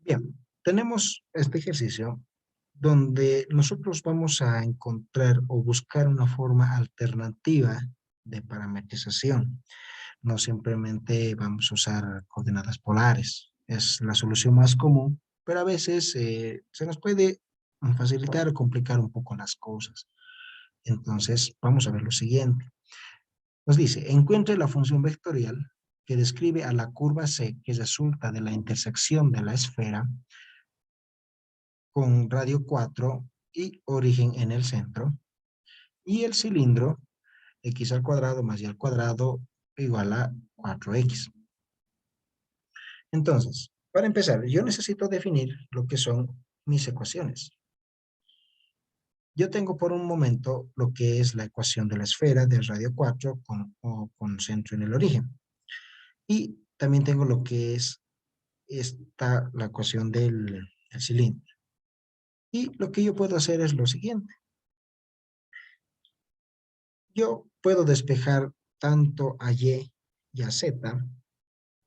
Bien, tenemos este ejercicio donde nosotros vamos a encontrar o buscar una forma alternativa de parametrización. No simplemente vamos a usar coordenadas polares. Es la solución más común, pero a veces se nos puede facilitar o complicar un poco las cosas. Entonces, vamos a ver lo siguiente. Nos dice, encuentre la función vectorial que describe a la curva C que resulta de la intersección de la esfera con radio 4 y origen en el centro, y el cilindro x al cuadrado más y al cuadrado igual a 4x. Entonces, para empezar, yo necesito definir lo que son mis ecuaciones. Yo tengo por un momento lo que es la ecuación de la esfera de radio 4 con centro en el origen. Y también tengo lo que es la ecuación del cilindro. Y lo que yo puedo hacer es lo siguiente. Yo puedo despejar tanto a y a z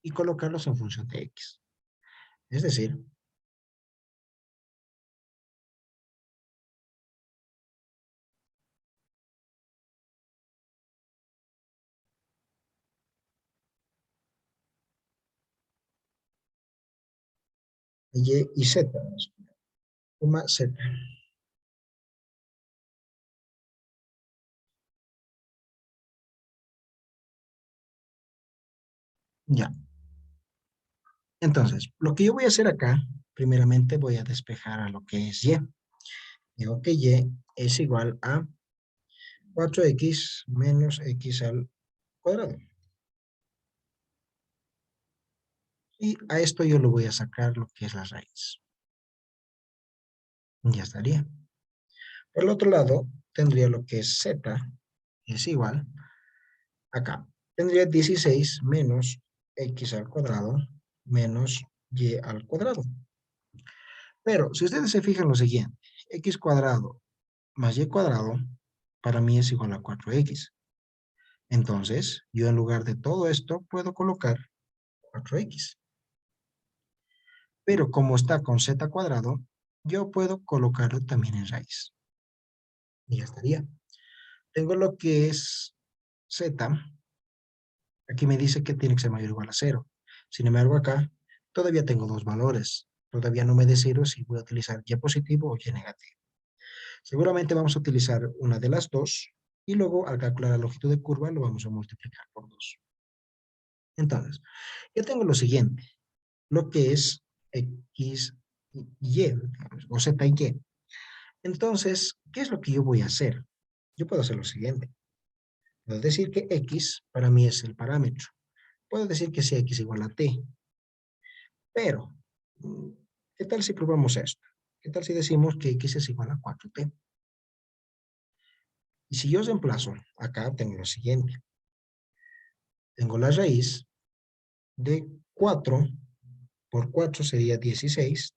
y colocarlos en función de x. Es decir, y z, suma z. Ya. Entonces, lo que yo voy a hacer acá, primeramente voy a despejar a lo que es y. Digo que y es igual a 4x menos x al cuadrado. Y a esto yo le voy a sacar lo que es la raíz. Ya estaría. Por el otro lado, tendría lo que es z, es igual, acá. Tendría 16 menos x al cuadrado menos y al cuadrado. Pero si ustedes se fijan lo siguiente, x cuadrado más y cuadrado, para mí es igual a 4x. Entonces, yo en lugar de todo esto, puedo colocar 4x. Pero como está con z cuadrado, yo puedo colocarlo también en raíz. Y ya estaría. Tengo lo que es z. Aquí me dice que tiene que ser mayor o igual a 0. Sin embargo, acá todavía tengo dos valores. Todavía no me decido si voy a utilizar y positivo o y negativo. Seguramente vamos a utilizar una de las dos y luego al calcular la longitud de curva lo vamos a multiplicar por 2. Entonces, yo tengo lo siguiente, lo que es x, y, o z y y. Entonces, ¿qué es lo que yo voy a hacer? Yo puedo hacer lo siguiente. Puedo decir que x para mí es el parámetro. Puedo decir que sea x igual a t. Pero, ¿qué tal si probamos esto? ¿Qué tal si decimos que x es igual a 4t? Y si yo reemplazo, acá tengo lo siguiente. Tengo la raíz de 4 por 4 sería 16t,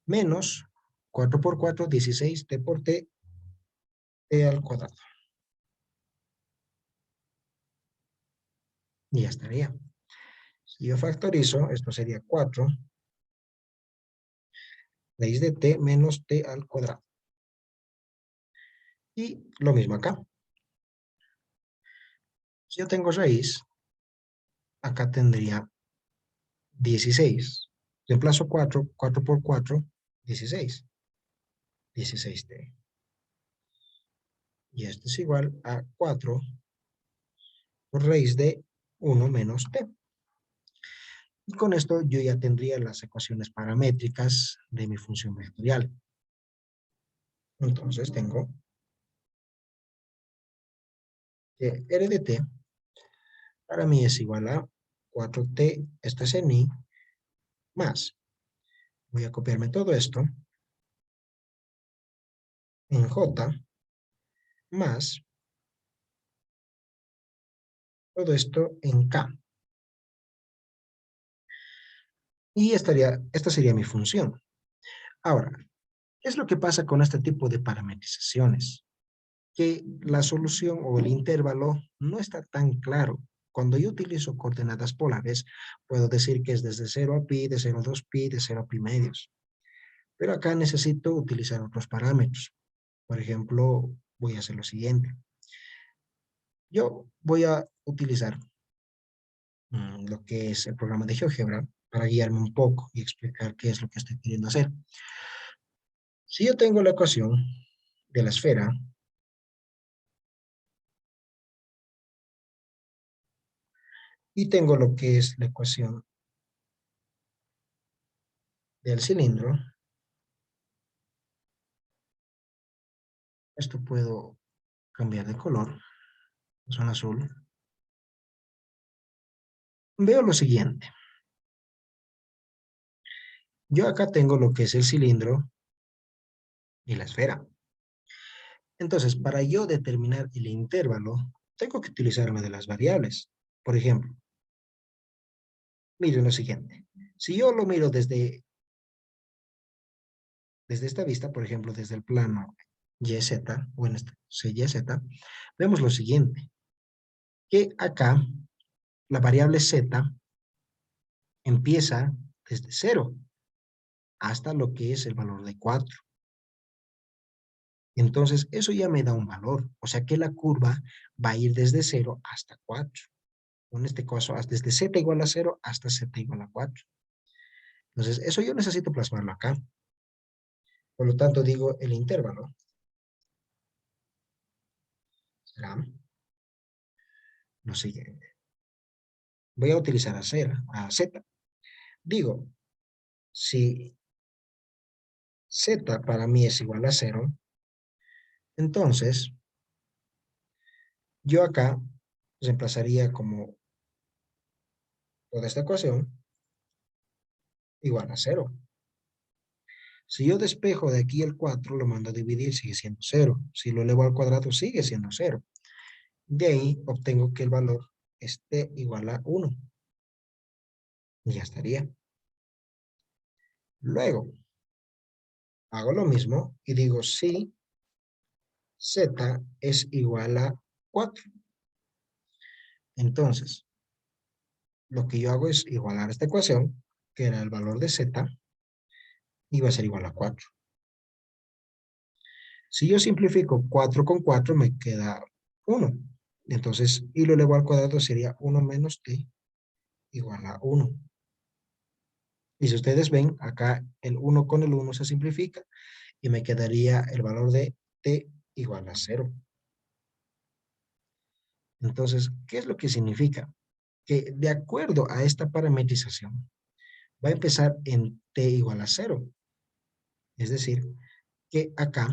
menos 4 por 4, 16t por t, t al cuadrado. Y ya estaría. Si yo factorizo, esto sería 4 raíz de t menos t al cuadrado. Y lo mismo acá. Si yo tengo raíz, acá tendría 16. Reemplazo 4, 4 por 4, 16. 16t. Y esto es igual a 4 por raíz de 1 menos t. Y con esto yo ya tendría las ecuaciones paramétricas de mi función vectorial. Entonces tengo que r de t para mí es igual a 4t, esto es en i, más. Voy a copiarme todo esto en j, más todo esto en k. Y esta sería mi función. Ahora, ¿qué es lo que pasa con este tipo de parametrizaciones? Que la solución o el intervalo no está tan claro Cuando yo utilizo coordenadas polares, puedo decir que es desde 0 a pi, de 0 a 2 pi, de 0 a pi medios. Pero acá necesito utilizar otros parámetros. Por ejemplo, voy a hacer lo siguiente. Yo voy a utilizar lo que es el programa de GeoGebra para guiarme un poco y explicar qué es lo que estoy queriendo hacer. Si yo tengo la ecuación de la esfera, y tengo lo que es la ecuación del cilindro, esto puedo cambiar de color, son azul. Veo lo siguiente. Yo acá tengo lo que es el cilindro y la esfera. Entonces, para yo determinar el intervalo, tengo que utilizarme de las variables. Por ejemplo, miren lo siguiente. Si yo lo miro desde esta vista, por ejemplo, desde el plano YZ, o en este YZ, vemos lo siguiente, que acá la variable Z empieza desde 0 hasta lo que es el valor de 4. Entonces, eso ya me da un valor. O sea que la curva va a ir desde 0 hasta 4. En este caso, desde z igual a 0 hasta z igual a 4. Entonces, eso yo necesito plasmarlo acá. Por lo tanto, digo, el intervalo será lo siguiente. Voy a utilizar a z. Digo, si z para mí es igual a 0, entonces yo acá reemplazaría como toda esta ecuación igual a 0. Si yo despejo de aquí el 4, lo mando a dividir, sigue siendo 0. Si lo elevo al cuadrado, sigue siendo 0. De ahí obtengo que el valor esté igual a 1. Y ya estaría. Luego, hago lo mismo y digo si z es igual a 4. Entonces, lo que yo hago es igualar esta ecuación, que era el valor de z, y va a ser igual a 4. Si yo simplifico 4 con 4, me queda 1. Entonces, y lo elevo al cuadrado sería 1 menos t igual a 1. Y si ustedes ven, acá el 1 con el 1 se simplifica y me quedaría el valor de t igual a 0. Entonces, ¿qué es lo que significa? Que de acuerdo a esta parametrización, va a empezar en t igual a 0. Es decir, que acá,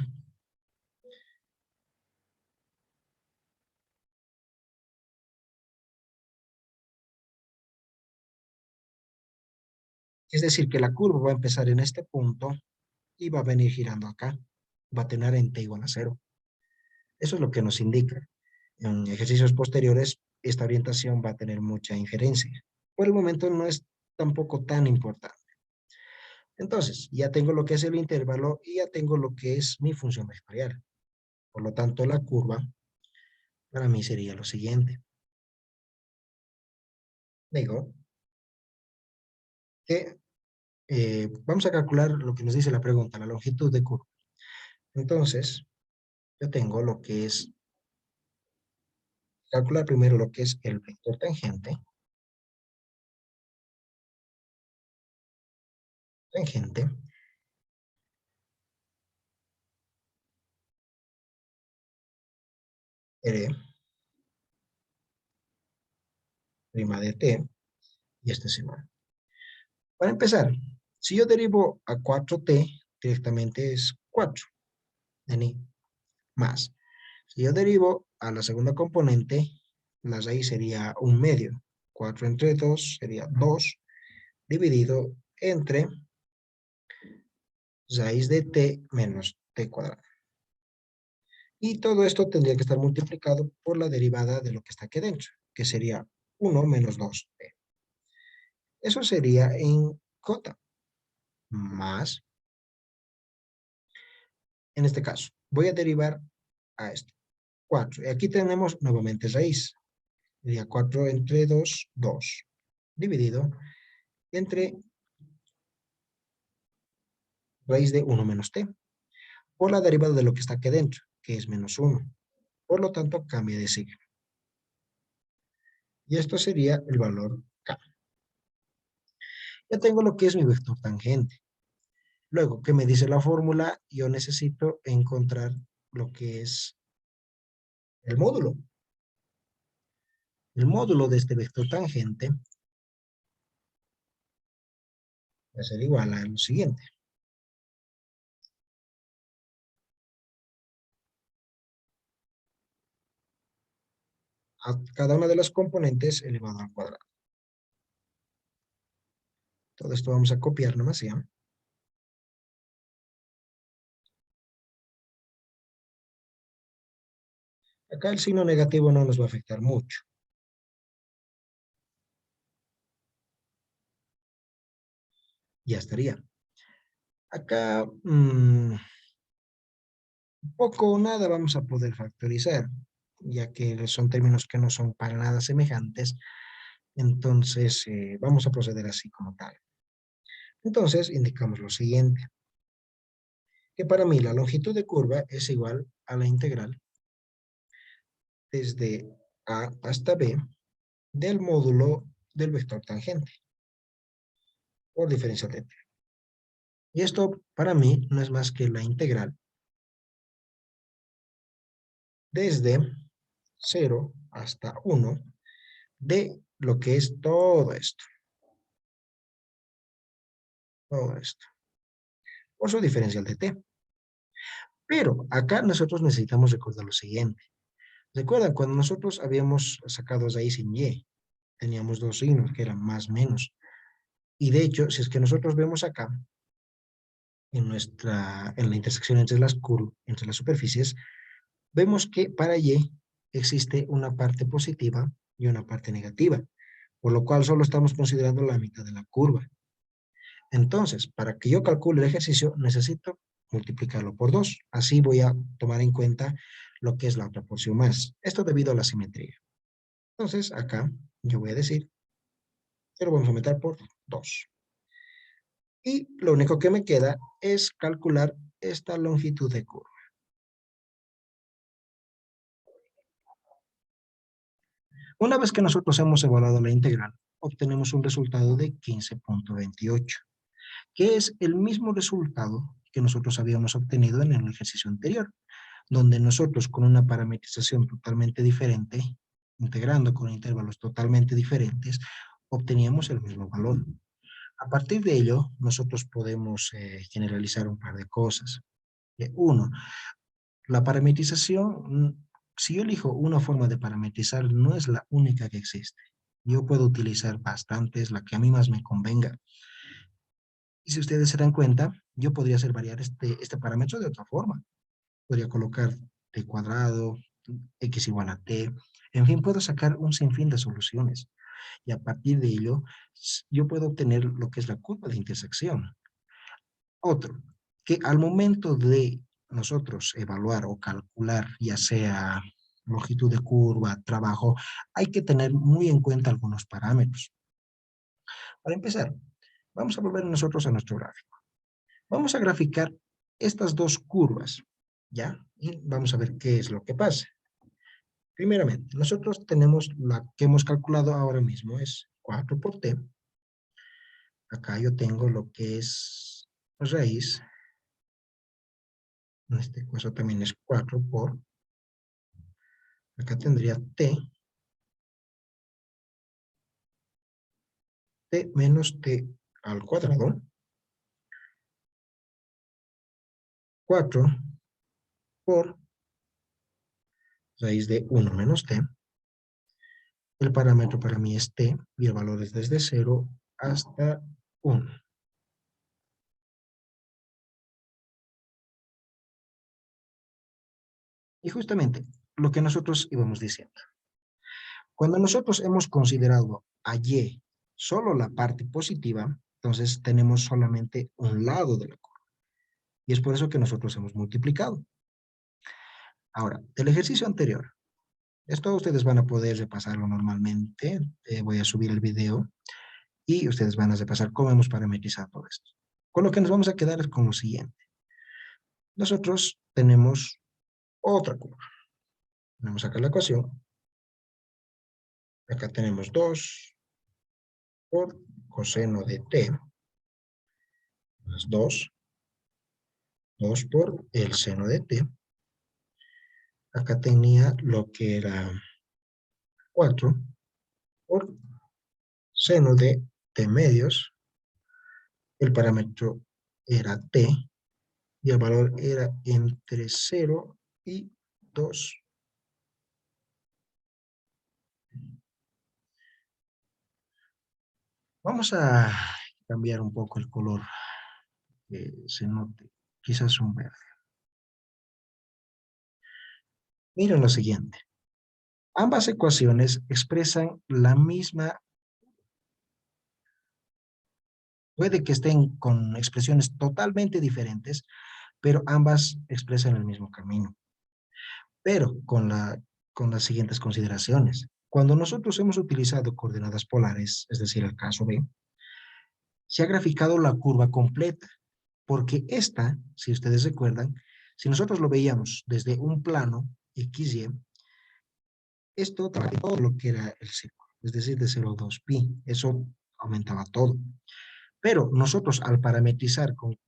es decir, que la curva va a empezar en este punto y va a venir girando acá. Va a tener en t igual a 0. Eso es lo que nos indica. En ejercicios posteriores, esta orientación va a tener mucha injerencia. Por el momento no es tampoco tan importante. Entonces, ya tengo lo que es el intervalo y ya tengo lo que es mi función vectorial. Por lo tanto, la curva para mí sería lo siguiente. Digo que vamos a calcular lo que nos dice la pregunta, la longitud de curva. Entonces, yo tengo lo que es, calcular primero lo que es el vector tangente. Tangente R' de t y este es igual. Para empezar, si yo derivo a 4t, directamente es 4, ni más. Si yo derivo a la segunda componente, la raíz sería 1/2. 4 entre 2 sería 2, dividido entre raíz de t menos t cuadrado. Y todo esto tendría que estar multiplicado por la derivada de lo que está aquí dentro, que sería 1 menos 2t. Eso sería en j, más, en este caso, voy a derivar a esto, 4. Y aquí tenemos nuevamente raíz. Sería 4 entre 2, 2. Dividido entre raíz de 1 menos t. Por la derivada de lo que está aquí dentro, que es menos 1. Por lo tanto, cambia de signo. Y esto sería el valor k. Ya tengo lo que es mi vector tangente. Luego, ¿qué me dice la fórmula? Yo necesito encontrar lo que es el módulo. El módulo de este vector tangente va a ser igual a lo siguiente. A cada una de las componentes elevado al cuadrado. Todo esto vamos a copiar nomás, ¿ya? Acá el signo negativo no nos va a afectar mucho. Ya estaría. Acá, poco o nada vamos a poder factorizar, ya que son términos que no son para nada semejantes. Entonces, vamos a proceder así como tal. Entonces, indicamos lo siguiente, que para mí la longitud de curva es igual a la integral desde A hasta B del módulo del vector tangente por diferencial de t. Y esto para mí no es más que la integral desde 0 hasta 1 de lo que es todo esto, por su diferencial de t. Pero acá nosotros necesitamos recordar lo siguiente. ¿Recuerdan cuando nosotros habíamos sacado raíz en y? Teníamos dos signos que eran más menos. Y de hecho, si es que nosotros vemos acá, en la intersección entre las superficies, vemos que para y existe una parte positiva y una parte negativa, por lo cual solo estamos considerando la mitad de la curva. Entonces, para que yo calcule el ejercicio, necesito multiplicarlo por 2. Así voy a tomar en cuenta lo que es la otra porción más. Esto debido a la simetría. Entonces, acá yo voy a decir que lo vamos a aumentar por 2. Y lo único que me queda es calcular esta longitud de curva. Una vez que nosotros hemos evaluado la integral, obtenemos un resultado de 15.28, que es el mismo resultado que nosotros habíamos obtenido en el ejercicio anterior, donde nosotros con una parametrización totalmente diferente, integrando con intervalos totalmente diferentes, obteníamos el mismo valor. A partir de ello, nosotros podemos generalizar un par de cosas. Uno, la parametrización, si yo elijo una forma de parametrizar, no es la única que existe. Yo puedo utilizar bastantes, la que a mí más me convenga. Y si ustedes se dan cuenta, yo podría hacer variar este parámetro de otra forma. Podría colocar t cuadrado, x igual a t. En fin, puedo sacar un sinfín de soluciones. Y a partir de ello, yo puedo obtener lo que es la curva de intersección. Otro, que al momento de nosotros evaluar o calcular, ya sea longitud de curva, trabajo, hay que tener muy en cuenta algunos parámetros. Para empezar, vamos a volver nosotros a nuestro gráfico. Vamos a graficar estas dos curvas, ¿ya? Y vamos a ver qué es lo que pasa. Primeramente, nosotros tenemos la que hemos calculado ahora mismo, es 4 por t. Acá yo tengo lo que es raíz. En este caso también es 4 por. Acá tendría t menos t al cuadrado. 4 por raíz de 1 menos t. El parámetro para mí es t y el valor es desde 0 hasta 1. Y justamente lo que nosotros íbamos diciendo. Cuando nosotros hemos considerado a y solo la parte positiva, entonces tenemos solamente un lado de la curva. Y es por eso que nosotros hemos multiplicado. Ahora, del ejercicio anterior, Esto ustedes van a poder repasarlo normalmente. Voy a subir el video y ustedes van a repasar cómo hemos parametrizado todo esto. Con lo que nos vamos a quedar es con lo siguiente. Nosotros tenemos otra curva. Tenemos acá la ecuación. Acá tenemos 2 por coseno de t más 2 por el seno de t. Acá tenía lo que era 4 por seno de t medios. El parámetro era t y el valor era entre 0 y 2. Vamos a cambiar un poco el color que se note, quizás un verde. Miren lo siguiente. Ambas ecuaciones expresan la misma, puede que estén con expresiones totalmente diferentes, pero ambas expresan el mismo camino. Pero con las siguientes consideraciones. Cuando nosotros hemos utilizado coordenadas polares, es decir, el caso B, se ha graficado la curva completa, porque esta, si ustedes recuerdan, si nosotros lo veíamos desde un plano XY, esto traía todo lo que era el círculo, es decir, de 0 a 2 pi, eso aumentaba todo. Pero nosotros al parametrizar con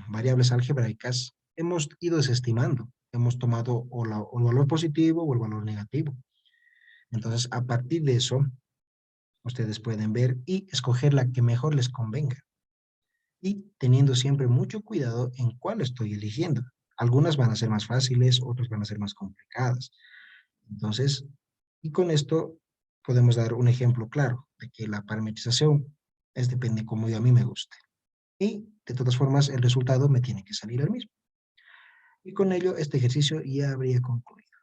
variables algebraicas, hemos ido desestimando, hemos tomado o el valor positivo o el valor negativo. Entonces, a partir de eso, ustedes pueden ver y escoger la que mejor les convenga. Y teniendo siempre mucho cuidado en cuál estoy eligiendo. Algunas van a ser más fáciles, otras van a ser más complicadas. Entonces, y con esto podemos dar un ejemplo claro de que la parametrización es depende como yo a mí me guste. Y de todas formas, el resultado me tiene que salir el mismo. Y con ello, este ejercicio ya habría concluido.